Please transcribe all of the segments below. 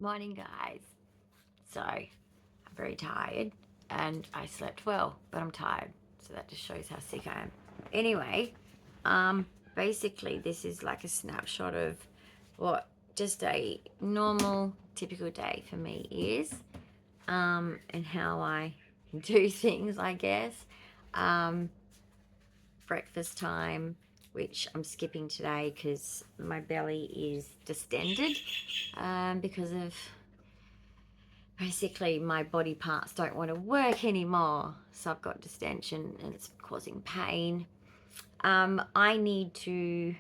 Morning, guys. So, I'm very tired and I slept well, but I'm tired. So that just shows how sick I am. Anyway, basically this is like a snapshot of what just a normal, typical day for me is, and how I do things, I guess. Breakfast time, which I'm skipping today because my belly is distended, because of basically my body parts don't want to work anymore. So I've got distension and it's causing pain. I need to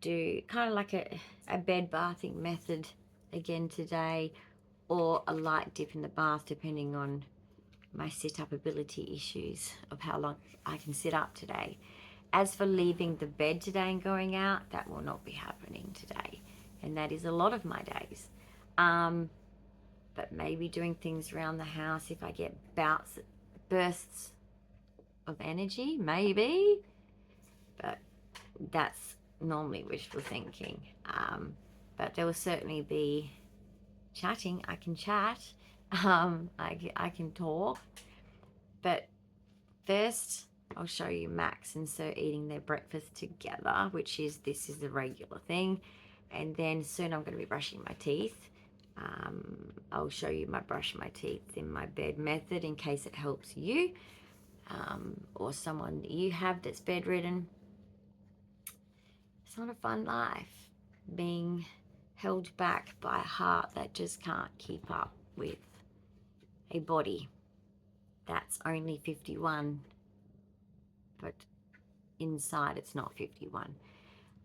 do kind of like a bed bathing method again today, or a light dip in the bath depending on my sit-up ability issues of how long I can sit up today. As for leaving the bed today and going out, that will not be happening today, and that is a lot of my days. But maybe doing things around the house if I get bursts of energy, maybe. But that's normally wishful thinking. But there will certainly be chatting. I can chat. I can talk. But first, I'll show you Max and Sir eating their breakfast together, this is a regular thing. And then soon I'm going to be brushing my teeth. I'll show you my brush my teeth in my bed method in case it helps you, or someone that you have that's bedridden. It's not a fun life being held back by a heart that just can't keep up with a body that's only 51, but inside it's not 51.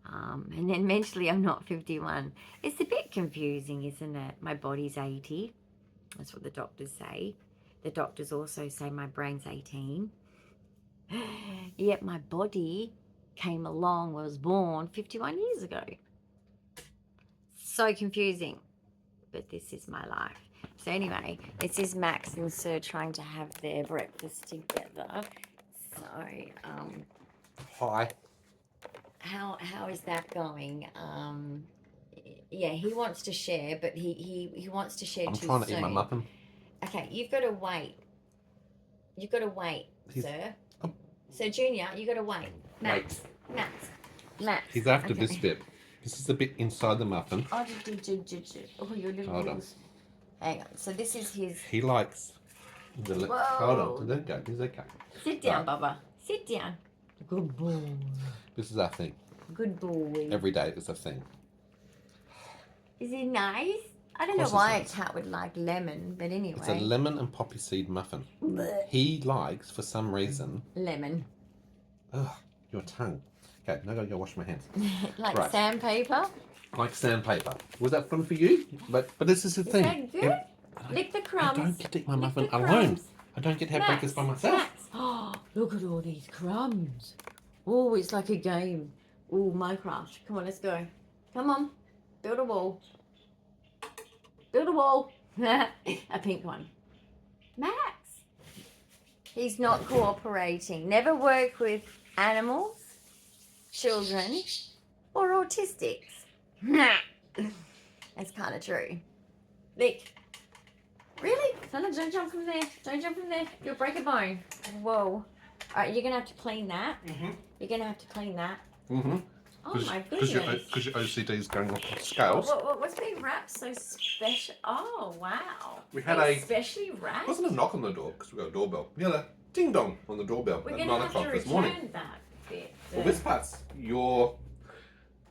And then mentally I'm not 51. It's a bit confusing, isn't it? My body's 80. That's what the doctors say. The doctors also say my brain's 18. Yet my body came along, was born 51 years ago. So confusing. But this is my life. So anyway, this is Max and Sir trying to have their breakfast together. So, Hi. How is that going? Yeah, he wants to share, but he wants to share I'm too trying to soon. eat my muffin. Okay, you've got to wait. You've got to wait, sir. So Junior, you got to wait. Max. He's after Okay. this bit. This is the bit inside the muffin. Oh, your little Hold on. balls. Hang on. So this is his. He likes the. Whoa. Hold on. Let go. He's okay. Sit down, Bubba. Sit down. Good boy. This is our thing. Good boy. Every day is a thing. Is he nice? I don't know why a cat would like lemon, but anyway. It's a lemon and poppy seed muffin. Blech. He likes, for some reason... Lemon. Ugh, your tongue. Okay, now I gotta go wash my hands. Like right. sandpaper? Like sandpaper. Was that fun for you? But this is the thing. Is that good? Lick the crumbs. I don't get to eat my muffin the alone. crumbs. I don't get to have breakfast by myself. Max. Oh, look at all these crumbs. Oh, it's like a game. Oh, Minecraft. Come on, let's go. Come on. Build a wall. Build a wall. A pink one. Max. He's not cooperating. Never work with animals, children, or autistics. That's kind of true. Lick. Really? Don't jump from there. Don't jump from there. You'll break a bone. Whoa. All right, you're going to have to clean that. Mm-hmm. You're going to have to clean that. Mm-hmm. Oh my goodness. Because your OCD is going off the scales. What's being wrapped so special? Oh, wow. We had Specially wrapped? It wasn't a knock on the door because we got a doorbell. We had a ding dong on the doorbell We're at going 9 to have o'clock to this morning. return that bit. Well, this part's your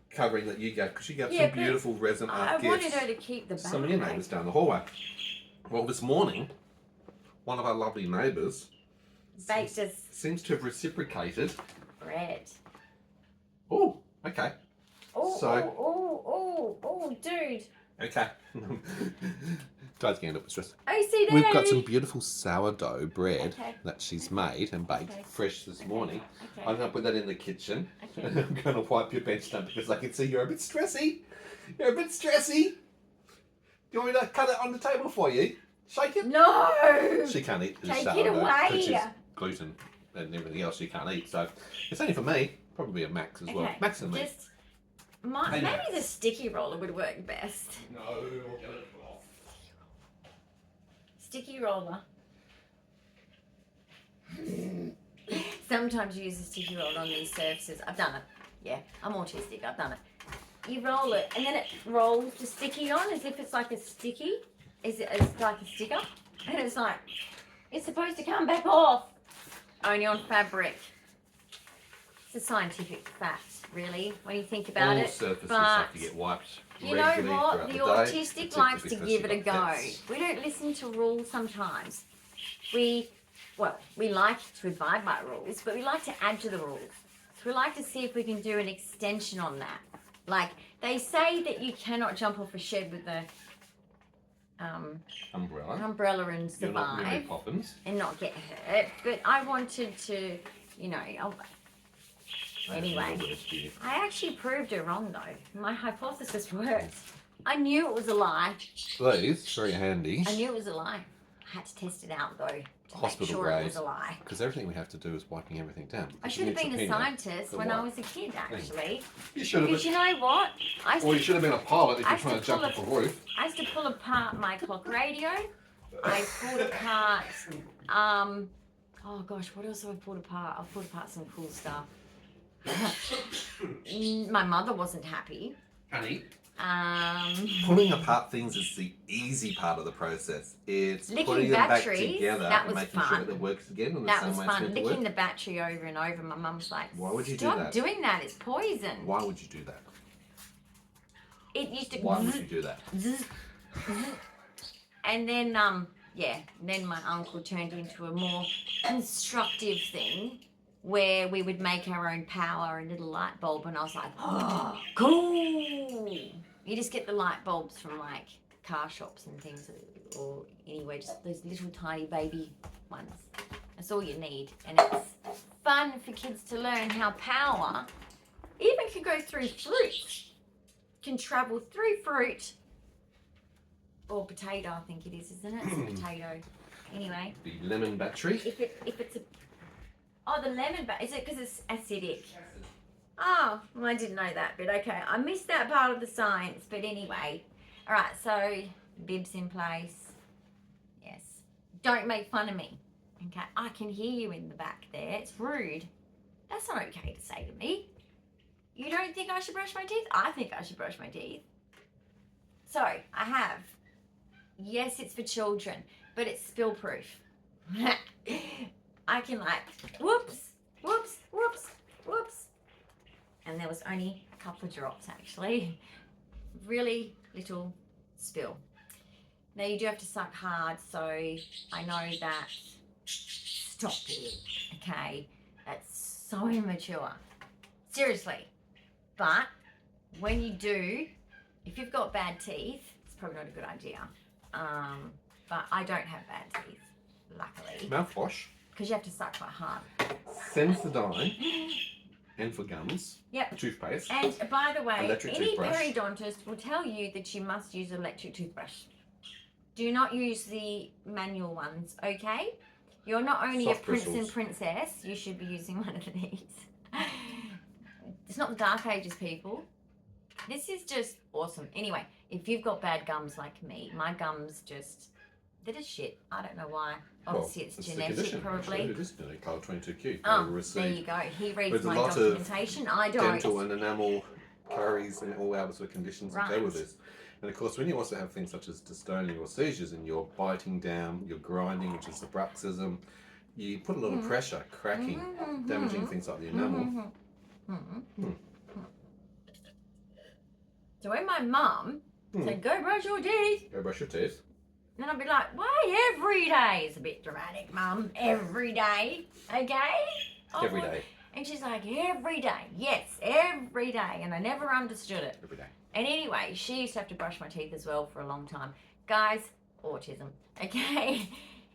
covering that you gave because you gave some beautiful resin art gifts. I wanted her to keep the bag. Some of your neighbours down the hallway. Well, this morning, one of our lovely neighbours baked us seems to have reciprocated. bread. Oh, okay. Oh, dude. Okay. Dad's getting a bit stressed. OCD. We've got some beautiful sourdough bread that she's made and baked fresh this morning. Okay. I'm going to put that in the kitchen. And I'm going to wipe your bench down because I can see you're a bit stressy. You're a bit stressy. Do you want me to cut it on the table for you? Shake it? No. She can't eat the Take sourdough it away. because she's gluten and everything else she can't eat. So it's only for me. Probably a Max as well. Max and me. Maybe the sticky roller would work best. No, we'll get it off. Sticky roller. Sometimes you use a sticky roller on these surfaces. I've done it. Yeah, I'm autistic. I've done it. You roll it, and then it rolls the sticky on as if it's like a sticky. It's like a sticker, and it's like it's supposed to come back off. Only on fabric. It's a scientific fact, really, when you think about it. All surfaces but have to get wiped you know regularly what? The throughout the day, autistic likes to because give it a you've go. got pets. We don't listen to rules sometimes. We like to abide by rules, but we like to add to the rules. So we like to see if we can do an extension on that. Like, they say that you cannot jump off a shed with a umbrella and You're not Mary survive Poppins. and not get hurt. But I wanted to, you know, anyway. I actually proved her wrong, though. My hypothesis worked. I knew it was a lie. These, very handy. I knew it was a lie. I had to test it out, though, to Hospital make sure grade. it was a lie. Because everything we have to do is wiping everything down. I should have been a scientist when I was a kid, actually. You should have Because been. you know what? Or you should have been a pilot if I you're used trying to to jump pull off a roof. I used to pull apart my clock radio. I pulled apart, oh gosh, what else have I pulled apart? I've pulled apart some cool stuff. My mother wasn't happy. Honey, pulling apart things is the easy part of the process. It's Licking putting them back batteries, together that and was making sure fun. that it works again in the That same was way it's fun. meant to Licking work. the battery over and over. My mum's like, Why would you do stop that? doing that. It's poison. Why would you do that? It used to. Why would you do that? And then, then my uncle turned into a more constructive thing where we would make our own power, a little light bulb, and I was like, oh, cool. You just get the light bulbs from like car shops and things, or anyway, just those little tiny baby ones. That's all you need, and it's fun for kids to learn how power even can go through fruit, can travel through fruit. Or potato, I think it is, isn't it? It's a potato. Anyway. The lemon battery. If it's a the lemon is it because it's acidic? Oh, well, I didn't know that, but okay, I missed that part of the science. But anyway, all right. So bibs in place. Yes. Don't make fun of me. Okay, I can hear you in the back there. It's rude. That's not okay to say to me. You don't think I should brush my teeth? I think I should brush my teeth. So I have. Yes, it's for children, but it's spill proof. I can like, whoops, whoops, whoops, whoops. And there was only a couple of drops actually. Really little spill. Now you do have to suck hard, so I know that, stop it, okay? That's so immature. Seriously. But when you do, if you've got bad teeth, it's probably not a good idea. But I don't have bad teeth, luckily. Mouthwash. Because you have to suck quite hard. Sensodyne. And for gums. Yep. Toothpaste. And by the way, Electric any toothbrush. periodontist will tell you that you must use an electric toothbrush. Do not use the manual ones, okay? You're not only Soft a prince and bristles. princess, you should be using one of these. It's not the Dark Ages, people. This is just awesome. Anyway, if you've got bad gums like me, my gums just, they're just shit. I don't know why. Obviously, it's the genetic, condition, probably. Actually. It is genetic, colour 22Q. Oh, there you go. He reads There's a my lot of documentation. I don't. dental and enamel caries and all other sort of conditions that go with Right. this. And of course, when you also have things such as dystonia or seizures and you're biting down, you're grinding, which is the bruxism, you put a lot of pressure, cracking, damaging things like the enamel. So when my mum said, go brush your teeth, Go brush your teeth. then I'd be like, why every day? It's a bit dramatic, Mum. Every day, okay? Every day. And she's like, every day. Yes, every day. And I never understood it. Every day. And anyway, she used to have to brush my teeth as well for a long time. Guys, autism, okay?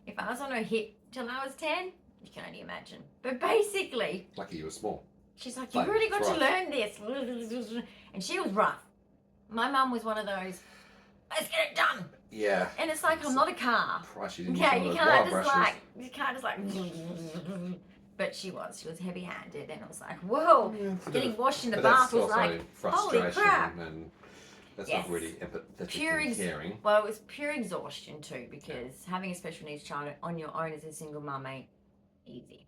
If I was on her hip till I was 10, you can only imagine. But basically, Lucky you were small. she's like, Like, you've really got it's to learn this. And she was rough. My mum was one of those, let's get it done. Yeah. And it's like, I'm not a car. Christ, you didn't Okay, use you one of those can't wire just brushes. like, you can't just like, But she was heavy-handed, and it was like, whoa, getting washed in the but bath that's was also like, holy frustration, crap. and that's Yes. not really empathetic and caring. Well, it was pure exhaustion too, because having a special needs child on your own as a single mum ain't easy.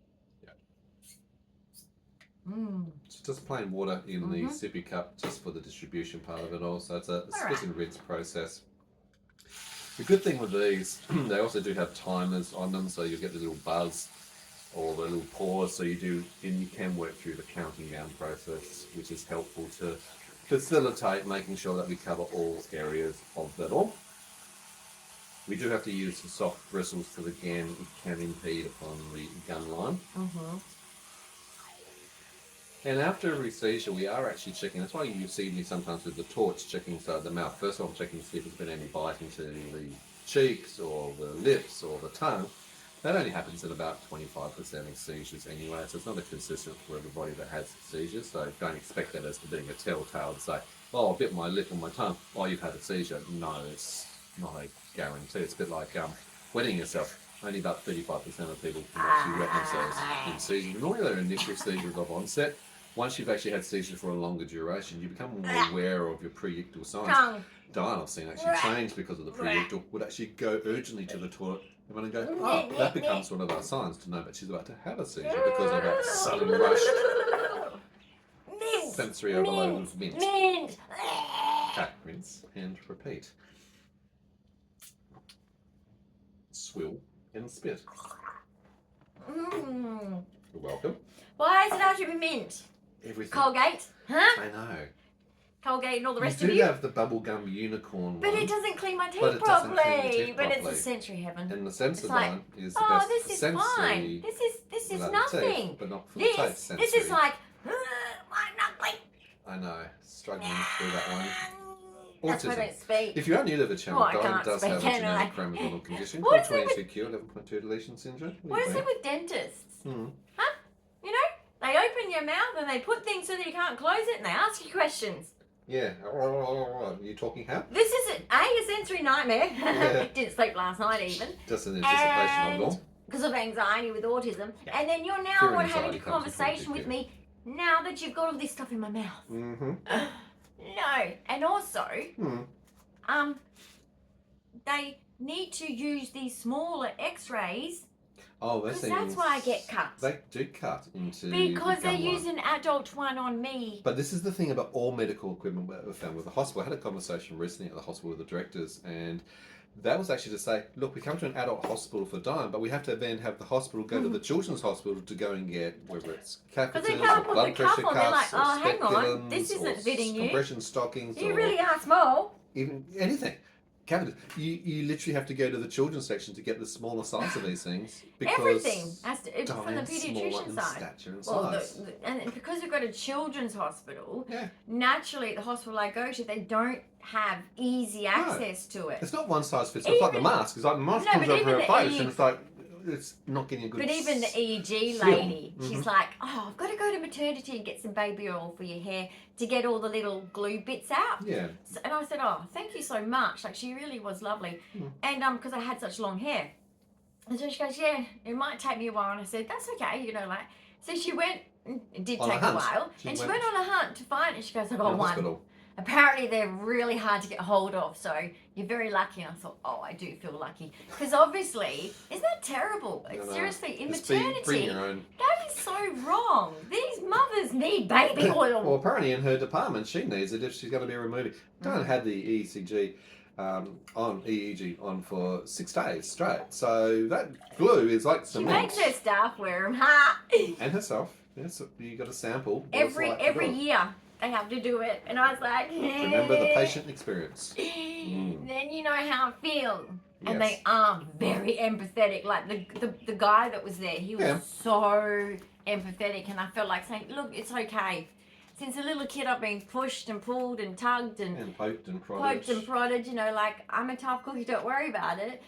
So just plain water in the sippy cup, just for the distribution part of it all. So it's a spit and rinse process. The good thing with these, they also do have timers on them, so you'll get the little buzz or the little pause, so you can work through the counting down process, which is helpful to facilitate making sure that we cover all areas of that all. We do have to use some soft bristles because again it can impede upon the gun line. And after every seizure, we are actually checking. That's why you see me sometimes with the torch checking inside the mouth. First of all, I'm checking to see if there's been any biting to the cheeks or the lips or the tongue. That only happens in about 25% of seizures anyway, so it's not a consistent for everybody that has seizures. So don't expect that as being a telltale to say, oh, I bit my lip or my tongue, oh, you've had a seizure. No, it's not a guarantee. It's a bit like wetting yourself. Only about 35% of people can actually wet themselves in seizures. Normally they're initial seizures of onset. Once you've actually had seizures for a longer duration, you become more aware of your pre-ictal signs. Dyan, I've seen actually change because of the pre-ictal, would actually go urgently to the toilet and go, oh, that becomes one of our signs to know that she's about to have a seizure because of that sudden rush. Sensory overload of mint. Okay, rinse and repeat. Swill and spit. You're welcome. Why does it have to be mint? Everything. Colgate? Huh? I know. Colgate and all the rest you of do you? have the bubblegum unicorn But one. it doesn't clean my teeth But it doesn't properly. clean your teeth But it's properly. a sensory heaven. And the Sensodyne like, is the oh, best this is sensory fine. This is without the nothing. teeth, but not for the taste sensory. This is like, I'm not like. I know, struggling through that one. That's why I Autism. don't speak. If you are new to the channel, I Dyan can't does speak, have a can I? genetic chromosomal condition What called is it 22q11.2 deletion syndrome. What is it with dentists? Mm. Huh? You know, they open your mouth and they put things so that you can't close it, and they ask you questions. Yeah. Are you talking how? This is a sensory nightmare. Yeah. Didn't sleep last night even. Just an anticipation of all. Because of anxiety with autism. And then you're now Fear and having anxiety a comes before conversation with DQ. me now that you've got all this stuff in my mouth. Mm-hmm. No. And also, Mm. they need to use these smaller x-rays Oh, those because things. that's why I get cut. They do cut into. Because the they gum line. use an adult one on me. But this is the thing about all medical equipment we found with the hospital. I had a conversation recently at the hospital with the directors, and that was actually to say, look, we come to an adult hospital for Dyan, but we have to then have the hospital go to the children's hospital to go and get whether it's Because they catheters can't or put blood the pressure cuff on. They're like, cuffs or oh, hang on, speculums this isn't or fitting you. compression stockings You or really are small. even anything. Catheters. You literally have to go to the children's section to get the smaller size of these things because Everything has to, from the Dyan's smaller pediatrician in side. stature and Well, size. and because we've got a children's hospital, Yeah. naturally at the hospital I go to, they don't have easy access to it. It's not one size fits all. It's like the Even- mask. It's like the mask No, comes but over even her the face E- and it's like, it's not getting a good But even the EEG feel. lady, she's like, oh, I've got to go to maternity and get some baby oil for your hair to get all the little glue bits out. Yeah. So, and I said, oh, thank you so much. Like, she really was lovely. And because I had such long hair. And so she goes, yeah, it might take me a while. And I said, that's okay, you know, like. So she went, it did On a take a hunt. while. She and she went- went on a hunt to find it. She goes, I got In the one. hospital. Apparently they're really hard to get hold of, so you're very lucky. And I thought, oh, I do feel lucky. Because obviously, isn't that terrible? I know. Seriously, in Just maternity, bring your own. that is so wrong. These mothers need baby oil. Well, apparently in her department, she needs it if she's going to be removing. Dyan had the EEG on for 6 days straight. So that glue is like She cement. makes her staff wear them. Ha! And herself. Yes, you got a sample. what it's Every like to do it. year they have to do it, and I was like, Remember the patient experience. Then you know how I feel. And Yes. they are very empathetic. Like the guy that was there, he was Yeah. so empathetic, and I felt like saying, look, it's okay. Since a little kid, I've been pushed and pulled and tugged and poked and prodded. you know, like, I'm a tough cookie, don't worry about it.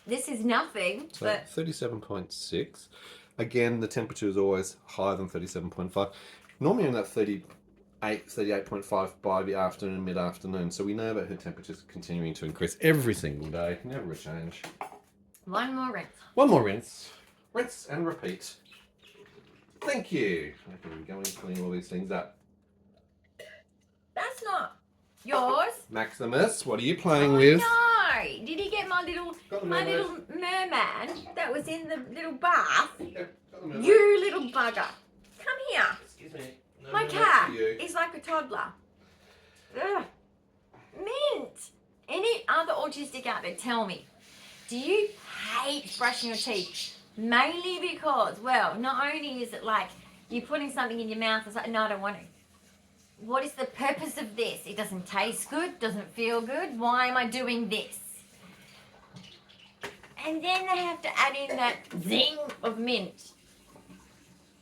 This is nothing. So But 37.6. Again, the temperature is always higher than 37.5. Normally in that 38.5 by the afternoon, mid-afternoon. So we know that her temperature's continuing to increase every single day. Never a change. one more rinse. One more rinse. Rinse and repeat. Thank you. I can go and clean all these things up. That's not yours. Maximus, what are you playing with? No. Did he get my little mermaid. little merman that was in the little bath? Yeah, got the mermaid. You little bugger. Come here. Excuse me. No My mermaid cat for you. is like a toddler. Ugh. Mint. Any other autistic out there, tell me, do you hate brushing your teeth? Mainly because, well, not only is it like you're putting something in your mouth, it's like, no, I don't want to. What is the purpose of this? It doesn't taste good, doesn't feel good. Why am I doing this? And then they have to add in that zing of mint.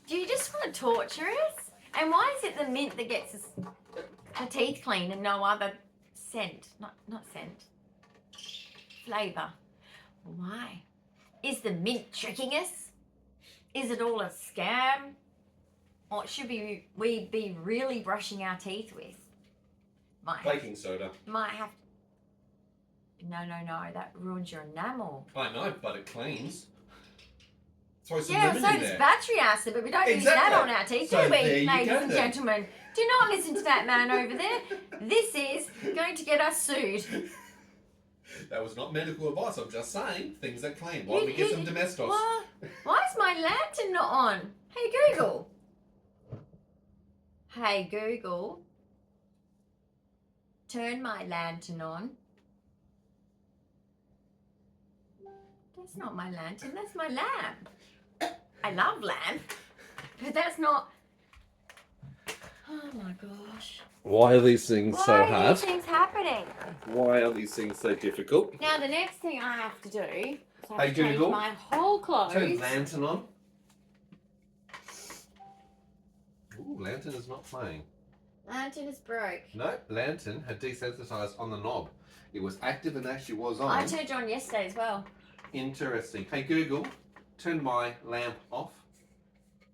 Do you just want to torture us? And why is it the mint that gets us the teeth clean and no other scent? Not scent. Flavour. Why? Is the mint tricking us? Is it all a scam? Or should we be really brushing our teeth with? Baking soda. Might have to. No, that ruins your enamel. I know, but it cleans. Throw some Yeah, lemon so in does there. battery acid, but we don't use that Exactly. on our teeth, So do there we, you ladies go and then. gentlemen? Do not listen to that man over there. This is going to get us sued. That was not medical advice. I'm just saying things that clean. Why don't we get some Domestos? Why is my lantern not on? Hey Google. Hey Google. Turn my lantern on. That's not my lantern, that's my lamp. I love lamp, but that's not. Oh my gosh. Why are these things so Why are hard? these things happening? Why are these things so difficult? Now the next thing I have to do is I Hey, have to change Google. my whole clothes. Turn lantern on. Ooh, lantern is not playing. Lantern is broke. No, lantern had desensitized on the knob. It was active and actually was on. I turned it on yesterday as well. Interesting. Hey Google, turn my lamp off.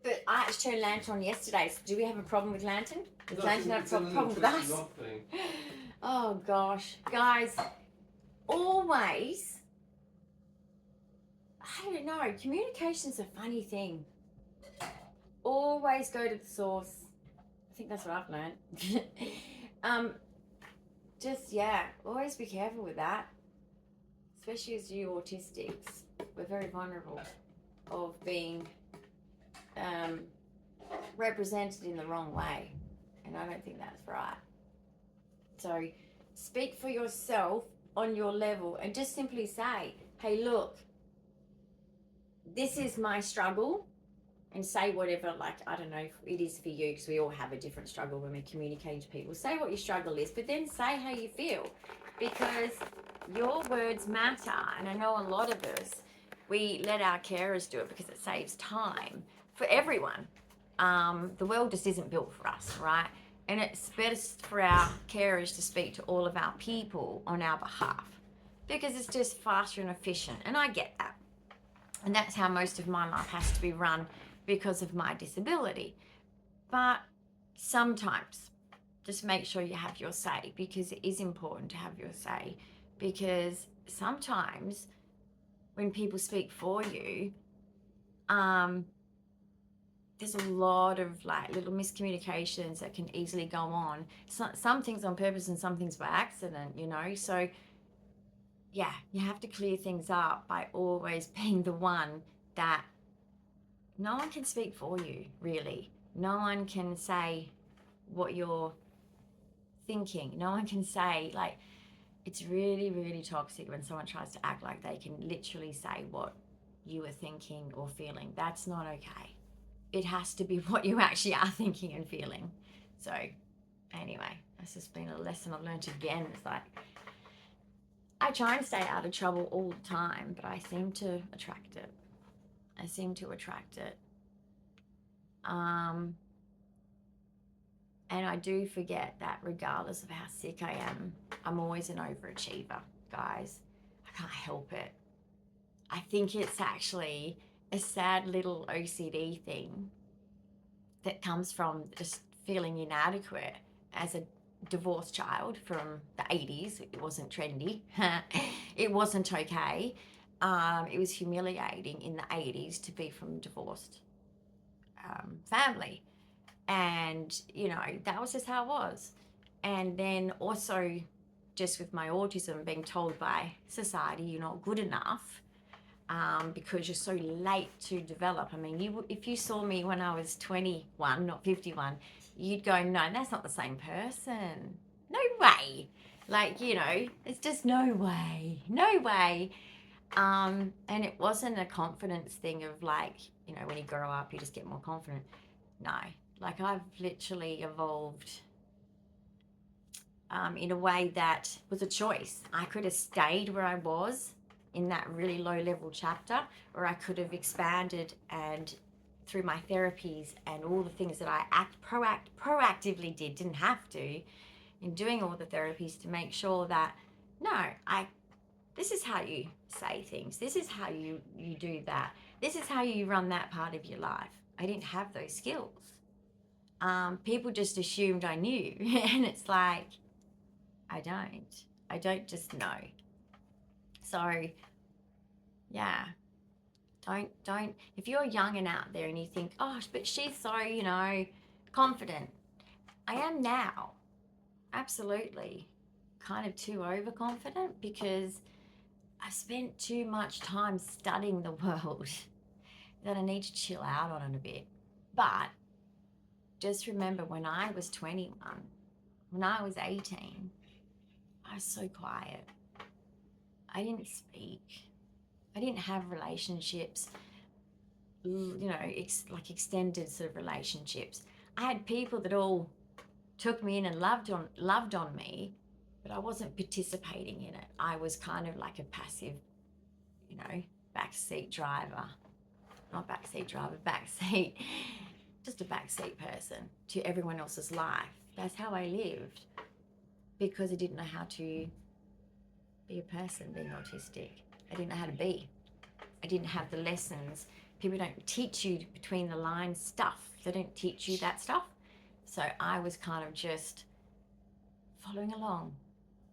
But I had to turn lantern on yesterday. So do we have a problem with lantern? Does No, lantern have it's a in the problem with little us? twisted knob thing. Oh gosh, guys, always. I don't know. Communication's a funny thing. Always go to the source. I think that's what I've learned. Always be careful with that. Especially as you autistics, we're very vulnerable of being represented in the wrong way, and I don't think that's right. So speak for yourself on your level and just simply say, hey, look, this is my struggle, and say whatever, like, I don't know if it is for you, because we all have a different struggle when we communicate to people. Say what your struggle is, but then say how you feel, because your words matter. And I know a lot of us, we let our carers do it because it saves time for everyone. The world just isn't built for us, right? And it's best for our carers to speak to all of our people on our behalf, because it's just faster and efficient. And I get that. And that's how most of my life has to be run because of my disability. But sometimes just make sure you have your say, because it is important to have your say, because sometimes when people speak for you, there's a lot of like little miscommunications that can easily go on. Some things on purpose and some things by accident, you know. So yeah, you have to clear things up by always being the one that no one can speak for you, really. No one can say what you're thinking. No one can say, like, it's really, really toxic when someone tries to act like they can literally say what you were thinking or feeling. That's not okay. It has to be what you actually are thinking and feeling. So anyway, that's just been a lesson I've learned again. It's like, I try and stay out of trouble all the time, but I seem to attract it. And I do forget that regardless of how sick I am, I'm always an overachiever, guys. I can't help it. I think it's actually a sad little OCD thing that comes from just feeling inadequate as a divorced child from the 80s. It wasn't trendy. It wasn't okay. It was humiliating in the 80s to be from divorced. family. And, you know, that was just how it was. And then also just with my autism, being told by society you're not good enough because you're so late to develop. I mean, if you saw me when I was 21, not 51, you'd go, no, that's not the same person. No way. Like, you know, it's just no way. No way. And it wasn't a confidence thing of like, you know, when you grow up, you just get more confident. No, like I've literally evolved in a way that was a choice. I could have stayed where I was in that really low level chapter, or I could have expanded and through my therapies and all the things that I proactively didn't have to, in doing all the therapies to make sure that, no, this is how you say things. This is how you do that. This is how you run that part of your life. I didn't have those skills. People just assumed I knew. And it's like, I don't just know. So, yeah. Don't, if you're young and out there and you think, oh, but she's so, you know, confident. I am now. Absolutely. Kind of too overconfident because I spent too much time studying the world that I need to chill out on it a bit. But just remember when I was 21, when I was 18, I was so quiet. I didn't speak. I didn't have relationships, you know, like extended sort of relationships. I had people that all took me in and loved on me, but I wasn't participating in it. I was kind of like a passive, you know, backseat driver. Not backseat driver, backseat. Just a backseat person to everyone else's life. That's how I lived because I didn't know how to be a person being autistic. I didn't know how to be. I didn't have the lessons. People don't teach you between the lines stuff. They don't teach you that stuff. So I was kind of just following along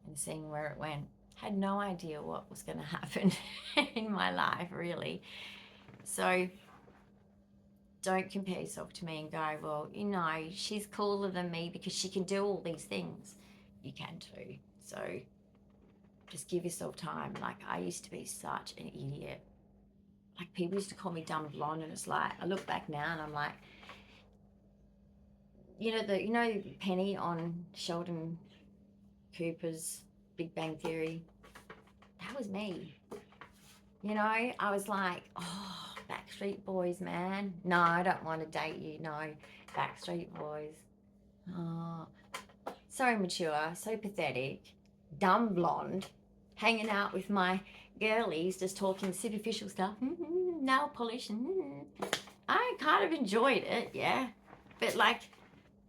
and seeing where it went. Had no idea what was going to happen in my life, really. So don't compare yourself to me and go, well, you know, she's cooler than me because she can do all these things. You can too. So just give yourself time. Like, I used to be such an idiot. Like, people used to call me dumb blonde, and it's like, I look back now and I'm like, you know Penny on Sheldon Cooper's Big Bang Theory? That was me. You know, I was like, oh, Backstreet Boys, man. No, I don't want to date you. No, Backstreet Boys. Oh, so immature, so pathetic, dumb blonde, hanging out with my girlies, just talking superficial stuff, nail polish. I kind of enjoyed it, yeah. But like,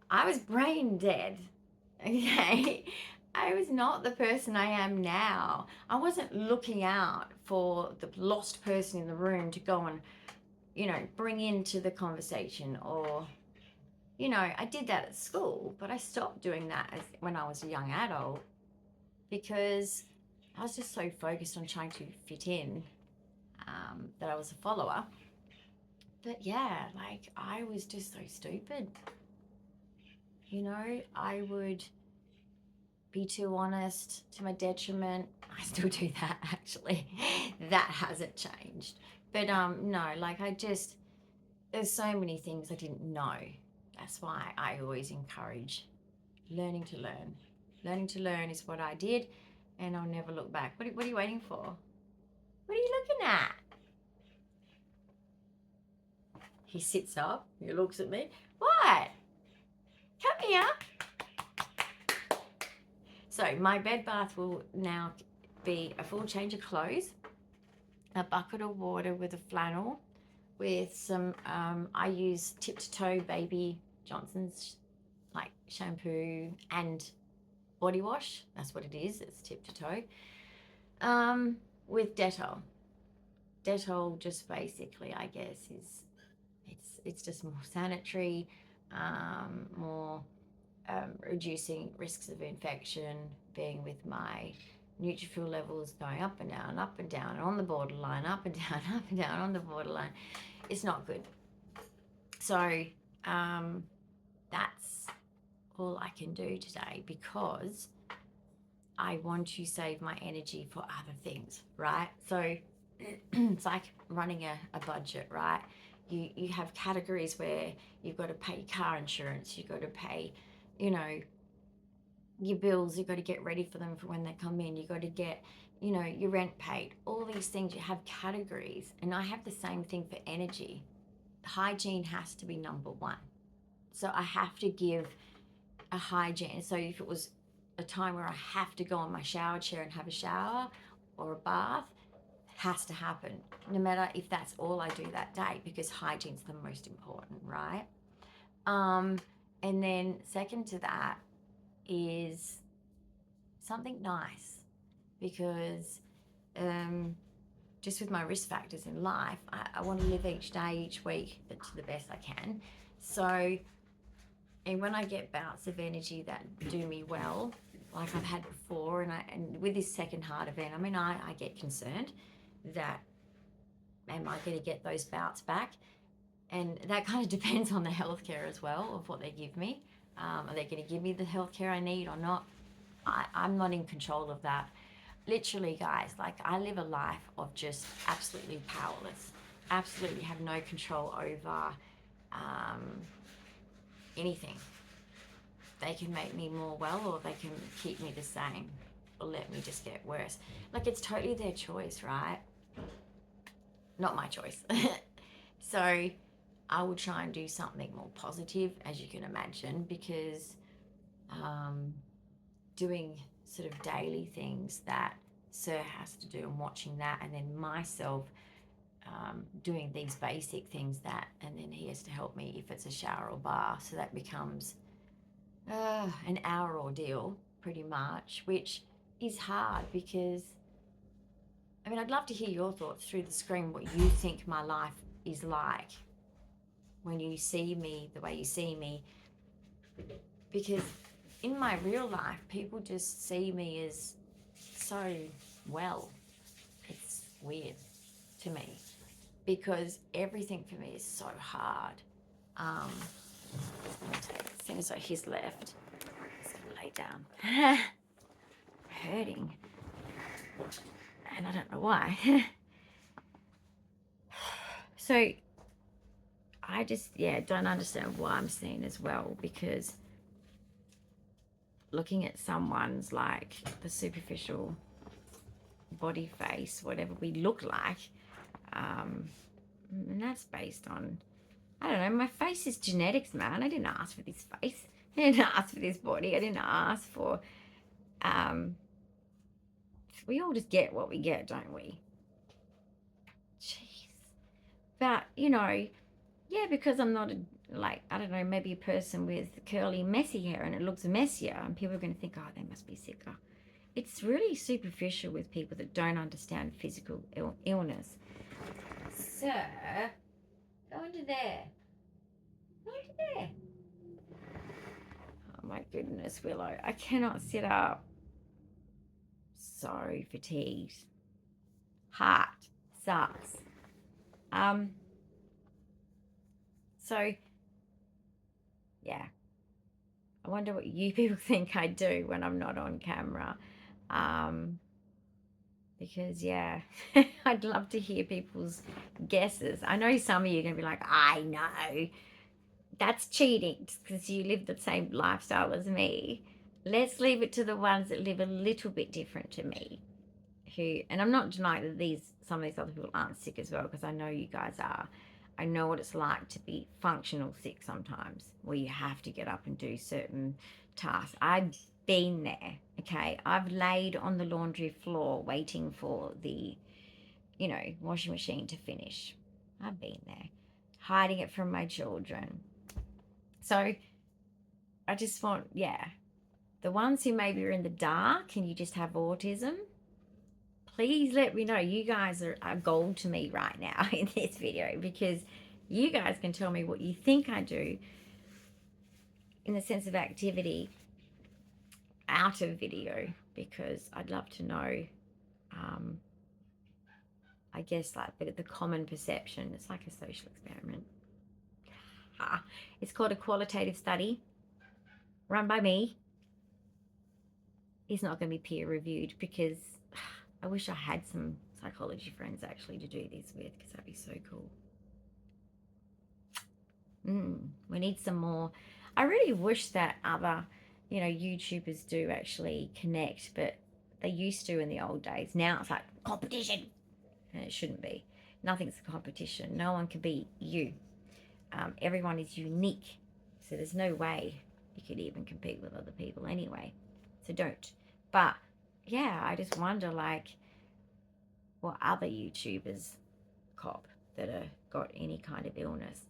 I was brain dead, okay? I was not the person I am now. I wasn't looking out for the lost person in the room to go and, you know, bring into the conversation. Or, you know, I did that at school, but I stopped doing that when I was a young adult because I was just so focused on trying to fit in that I was a follower. But yeah, like, I was just so stupid. You know, I would be too honest to my detriment. I still do that, actually. That hasn't changed. But no, like, there's so many things I didn't know. That's why I always encourage learning to learn. Learning to learn is what I did, and I'll never look back. What are you waiting for? What are you looking at? He sits up, he looks at me. What? Come here. So my bed bath will now be a full change of clothes, a bucket of water with a flannel, with some, I use tip to toe Baby Johnson's like shampoo and body wash. That's what it is. It's tip to toe. With Dettol. Dettol just basically, I guess, it's just more sanitary, more reducing risks of infection, being with my neutrophil levels going up and down, on the borderline, up and down, on the borderline. It's not good. So that's all I can do today, because I want to save my energy for other things, right? So it's like running a budget, right? You have categories where you've got to pay car insurance, you've got to pay, you know, your bills, you've got to get ready for them for when they come in, you've got to get, you know, your rent paid, all these things. You have categories, and I have the same thing for energy. Hygiene has to be number one. So I have to give a hygiene. So if it was a time where I have to go on my shower chair and have a shower or a bath, has to happen, no matter if that's all I do that day, because hygiene's the most important, right? And then second to that is something nice, because just with my risk factors in life, I want to live each day, each week, to the best I can. So, and when I get bouts of energy that do me well, like I've had before, and with this second heart event, I mean, I get concerned that, am I going to get those bouts back? And that kind of depends on the healthcare as well, of what they give me. Are they going to give me the healthcare I need or not? I'm not in control of that. Literally, guys, like, I live a life of just absolutely powerless. Absolutely have no control over anything. They can make me more well, or they can keep me the same, or let me just get worse. Like, it's totally their choice, right? Not my choice. So I will try and do something more positive, as you can imagine, because doing sort of daily things that Sir has to do, and watching that, and then myself doing these basic things that, and then he has to help me if it's a shower or bath. So that becomes an hour ordeal pretty much, which is hard, because I mean, I'd love to hear your thoughts through the screen, what you think my life is like when you see me the way you see me. Because in my real life, people just see me as so well. It's weird to me, because everything for me is so hard. As soon as he's left, I'm just gonna lay down. Hurting. And I don't know why. So I just, don't understand why I'm seen as well, because looking at someone's, like, the superficial body face, whatever we look like, and that's based on, I don't know, my face is genetics, man. I didn't ask for this face. I didn't ask for this body. I didn't ask for, we all just get what we get, don't we? Jeez. But, you know, because I'm not I don't know, maybe a person with curly, messy hair, and it looks messier, and people are going to think, oh, they must be sicker. It's really superficial with people that don't understand physical illness. Sir, go into there. Go into there. Oh, my goodness, Willow. I cannot sit up. So fatigued. Heart sucks. So, yeah. I wonder what you people think I do when I'm not on camera. Because, I'd love to hear people's guesses. I know some of you are going to be like, I know. That's cheating, because you live the same lifestyle as me. Let's leave it to the ones that live a little bit different to me. And I'm not denying that some of these other people aren't sick as well, because I know you guys are. I know what it's like to be functional sick sometimes, where you have to get up and do certain tasks. I've been there, okay? I've laid on the laundry floor waiting for the, washing machine to finish. I've been there, hiding it from my children. So I just want, the ones who maybe are in the dark and you just have autism, please let me know. You guys are gold to me right now in this video, because you guys can tell me what you think I do in the sense of activity out of video, because I'd love to know, I guess, like, but the common perception. It's like a social experiment. It's called a qualitative study run by me. It's not going to be peer reviewed because I wish I had some psychology friends actually to do this with, because that'd be so cool. We need some more. I really wish that other, YouTubers do actually connect, but they used to in the old days. Now it's like competition, and it shouldn't be. Nothing's a competition. No one can be you. Everyone is unique, so there's no way you could even compete with other people anyway. So don't. But yeah, I just wonder, like, what other YouTubers cop that have got any kind of illness.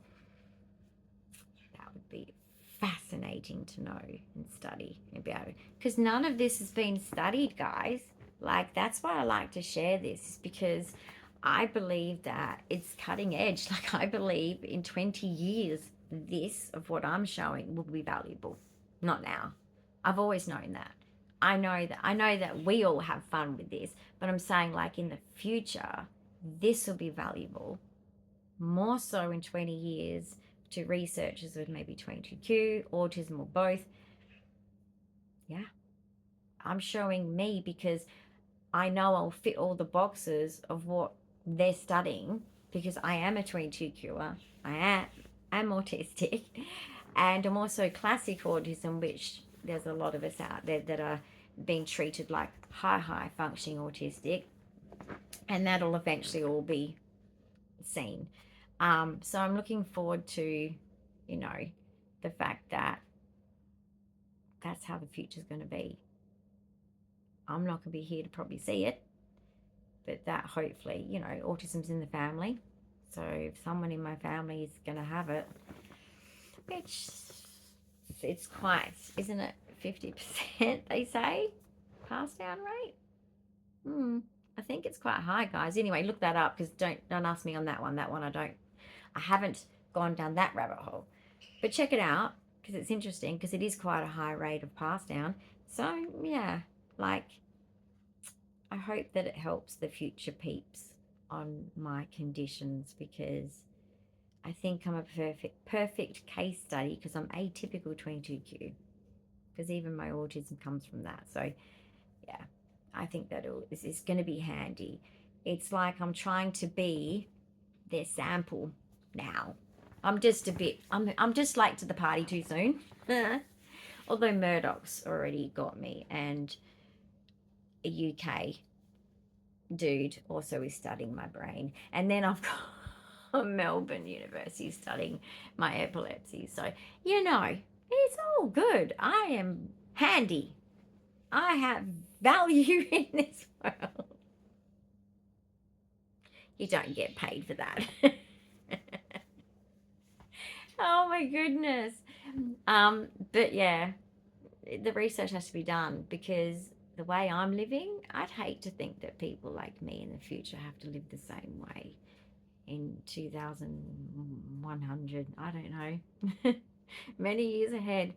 That would be fascinating to know and study about it, because none of this has been studied, guys. Like, that's why I like to share this, because I believe that it's cutting edge. Like, I believe in 20 years this of what I'm showing will be valuable. Not now. I've always known that. I know that we all have fun with this, but I'm saying, like, in the future this will be valuable more so in 20 years to researchers with maybe 22q, autism, or both. Yeah, I'm showing me because I know I'll fit all the boxes of what they're studying, because I am a 22qer, I am autistic, and I'm also classic autism, which there's a lot of us out there that are being treated like high functioning autistic, and that'll eventually all be seen. So I'm looking forward to, the fact that that's how the future's going to be. I'm not going to be here to probably see it, but that hopefully, autism's in the family. So if someone in my family is going to have it, which it's quite, isn't it, 50% they say, pass down rate? I think it's quite high, guys. Anyway, look that up, because don't ask me on that one. That one I haven't gone down that rabbit hole. But check it out, because it's interesting, because it is quite a high rate of pass down. So yeah, like, I hope that it helps the future peeps on my conditions, because I think I'm a perfect case study, because I'm atypical 22q, because even my autism comes from that. So yeah, I think that this is going to be handy. It's like I'm trying to be their sample now. I'm just late to the party too soon. Although Murdoch's already got me, and a UK dude also is studying my brain, and then I've got Melbourne University studying my epilepsy. So it's all good. I am handy. I have value in this world. You don't get paid for that. Oh my goodness. But yeah, the research has to be done, because the way I'm living, I'd hate to think that people like me in the future have to live the same way in 2100. I don't know. Many years ahead.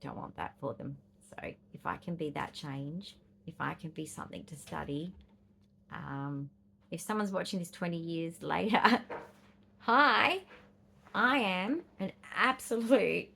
Don't want that for them. So if I can be that change, if I can be something to study, if someone's watching this 20 years later, hi, I am an absolute,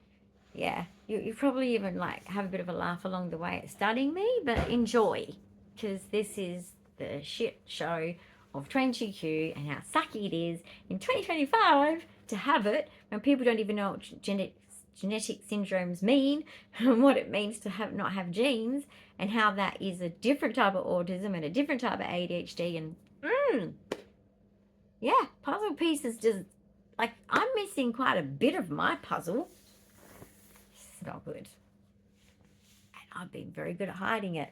you probably even like have a bit of a laugh along the way at studying me, but enjoy, because this is the shit show of 22q and how sucky it is in 2025 to have it, when people don't even know what genetic syndromes mean, and what it means to not have genes, and how that is a different type of autism and a different type of ADHD. And puzzle pieces, just like, I'm missing quite a bit of my puzzle. It's not good, and I've been very good at hiding it.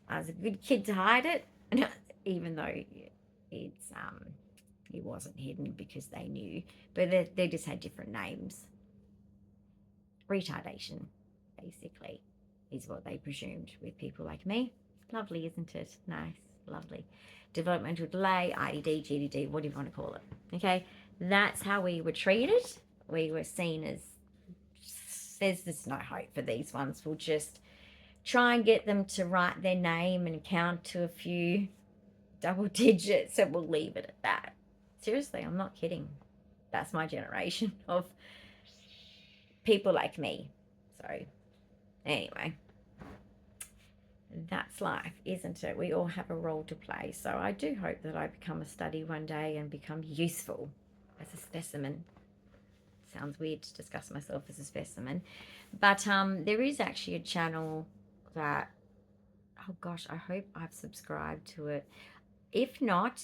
I was a good kid to hide it, even though it wasn't hidden, because they knew, but they just had different names. Retardation, basically, is what they presumed with people like me. Lovely, isn't it? Nice, lovely. Developmental delay, IDD, GDD, what do you want to call it? Okay, that's how we were treated. We were seen as, there's no hope for these ones. We'll just try and get them to write their name and count to a few double digits, and we'll leave it at that. Seriously, I'm not kidding. That's my generation of people like me. So anyway, that's life, isn't it? We all have a role to play. So I do hope that I become a study one day and become useful as a specimen. Sounds weird to discuss myself as a specimen, but there is actually a channel that, oh gosh, I hope I've subscribed to it. If not,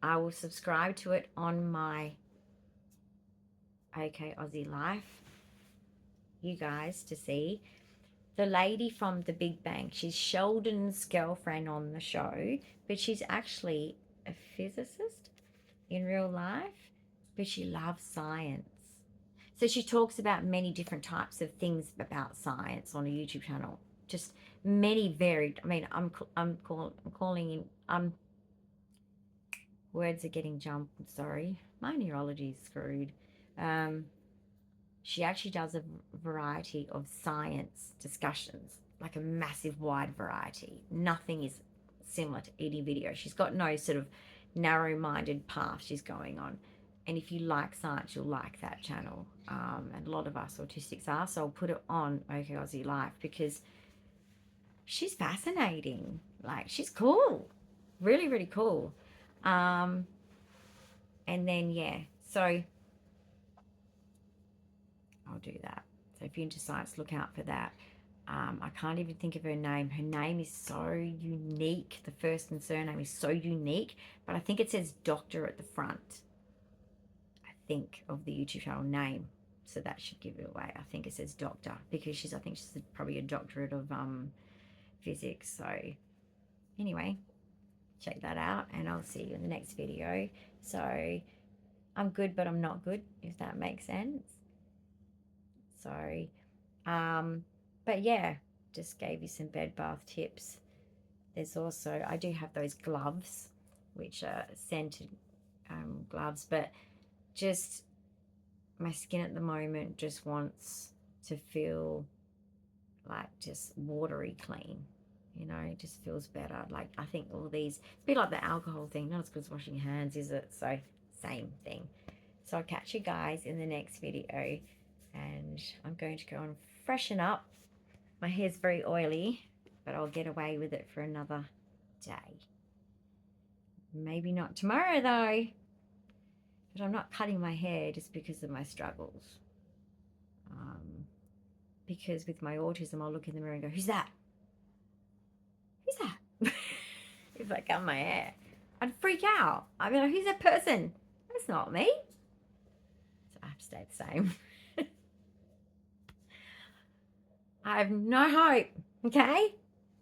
I will subscribe to it on my OK Aussie Life, you guys, to see. The lady from The Big Bang, she's Sheldon's girlfriend on the show, but she's actually a physicist in real life, but she loves science. So she talks about many different types of things about science on a YouTube channel. Just many varied. I mean, I'm calling in. Words are getting jumped. Sorry, my neurology is screwed. She actually does a variety of science discussions, like a massive wide variety. Nothing is similar to any video. She's got no sort of narrow-minded path she's going on. And if you like science, you'll like that channel. And a lot of us autistics are, so I'll put it on OK Aussie Life because she's fascinating. Like, she's cool. Really, really cool. And then, yeah, so I'll do that. So if you're into science, look out for that. I can't even think of her name. Her name is so unique. The first and surname is so unique, but I think it says doctor at the front, I think, of the YouTube channel name. So that should give it away. I think it says doctor because I think she's probably a doctorate of physics. So anyway, check that out and I'll see you in the next video. So I'm good, but I'm not good, if that makes sense. So, but yeah, just gave you some bed bath tips. There's also, I do have those gloves, which are scented gloves, but just my skin at the moment just wants to feel like just watery clean, you know, it just feels better. Like, I think all these, it's a bit like the alcohol thing, not as good as washing your hands, is it? So same thing. So I'll catch you guys in the next video, and I'm going to go and freshen up. My hair's very oily, but I'll get away with it for another day. Maybe not tomorrow though, but I'm not cutting my hair just because of my struggles. Because with my autism, I'll look in the mirror and go, who's that? Who's that? If I cut my hair, I'd freak out. I'd be like, who's that person? That's not me. So I have to stay the same. I have no hope, okay?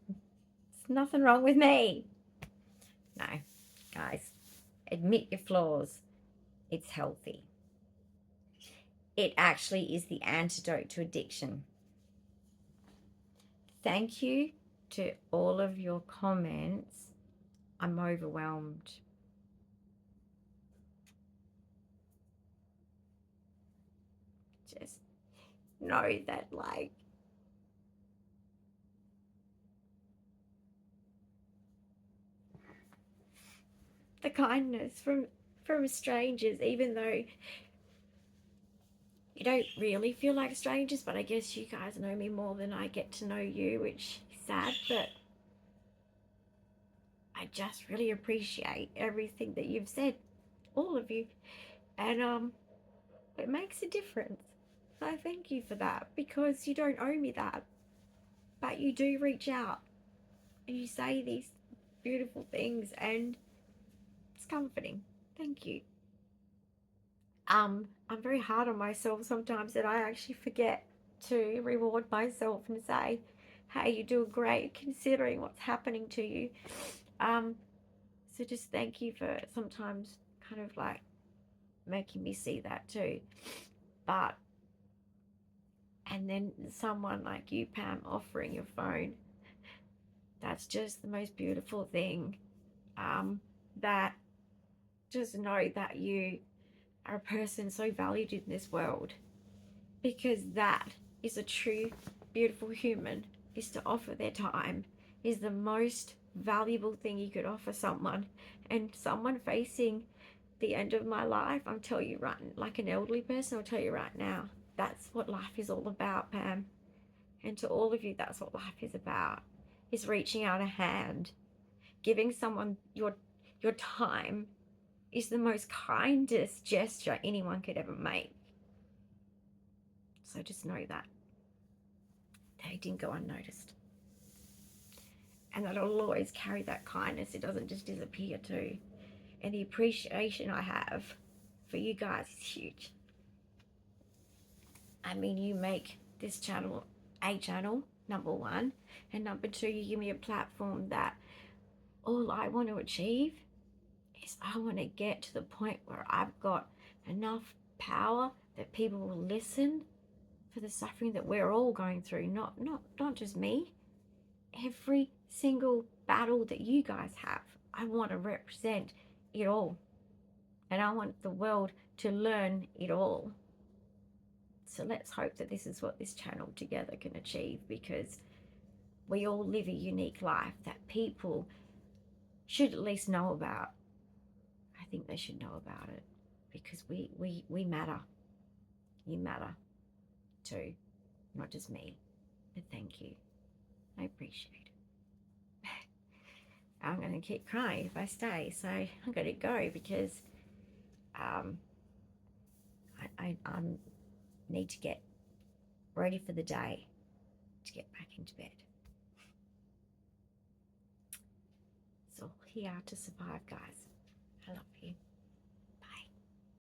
There's nothing wrong with me. No, guys, admit your flaws. It's healthy. It actually is the antidote to addiction. Thank you to all of your comments. I'm overwhelmed. Just know that, like, the kindness from strangers, even though you don't really feel like strangers, but I guess you guys know me more than I get to know you, which is sad, but I just really appreciate everything that you've said, all of you, and it makes a difference. So thank you for that, because you don't owe me that, but you do reach out and you say these beautiful things, and it's comforting. Thank you. I'm very hard on myself sometimes, that I actually forget to reward myself and say, hey, you're doing great considering what's happening to you. So just thank you for sometimes kind of like making me see that too. But, and then someone like you, Pam, offering your phone, that's just the most beautiful thing. That just know that you are a person so valued in this world, because that is a true beautiful human, is to offer their time, is the most valuable thing you could offer someone. And someone facing the end of my life, I'm telling you right, like an elderly person, I'll tell you right now, that's what life is all about, Pam. And to all of you, that's what life is about, is reaching out a hand. Giving someone your time is the most kindest gesture anyone could ever make. So just know that. They didn't go unnoticed. And that I'll always carry that kindness. It doesn't just disappear too. And the appreciation I have for you guys is huge. I mean, you make this channel a channel, number one. And number two, you give me a platform that all I want to achieve is I want to get to the point where I've got enough power that people will listen for the suffering that we're all going through, not just me. Every single battle that you guys have, I want to represent it all. And I want the world to learn it all. So let's hope that this is what this channel together can achieve, because we all live a unique life that people should at least know about. I think they should know about it, because we matter. You matter too, not just me. But thank you. I appreciate it. I'm going to keep crying if I stay, so I'm going to go, because I need to get ready for the day to get back into bed. So here to survive, guys. I love you.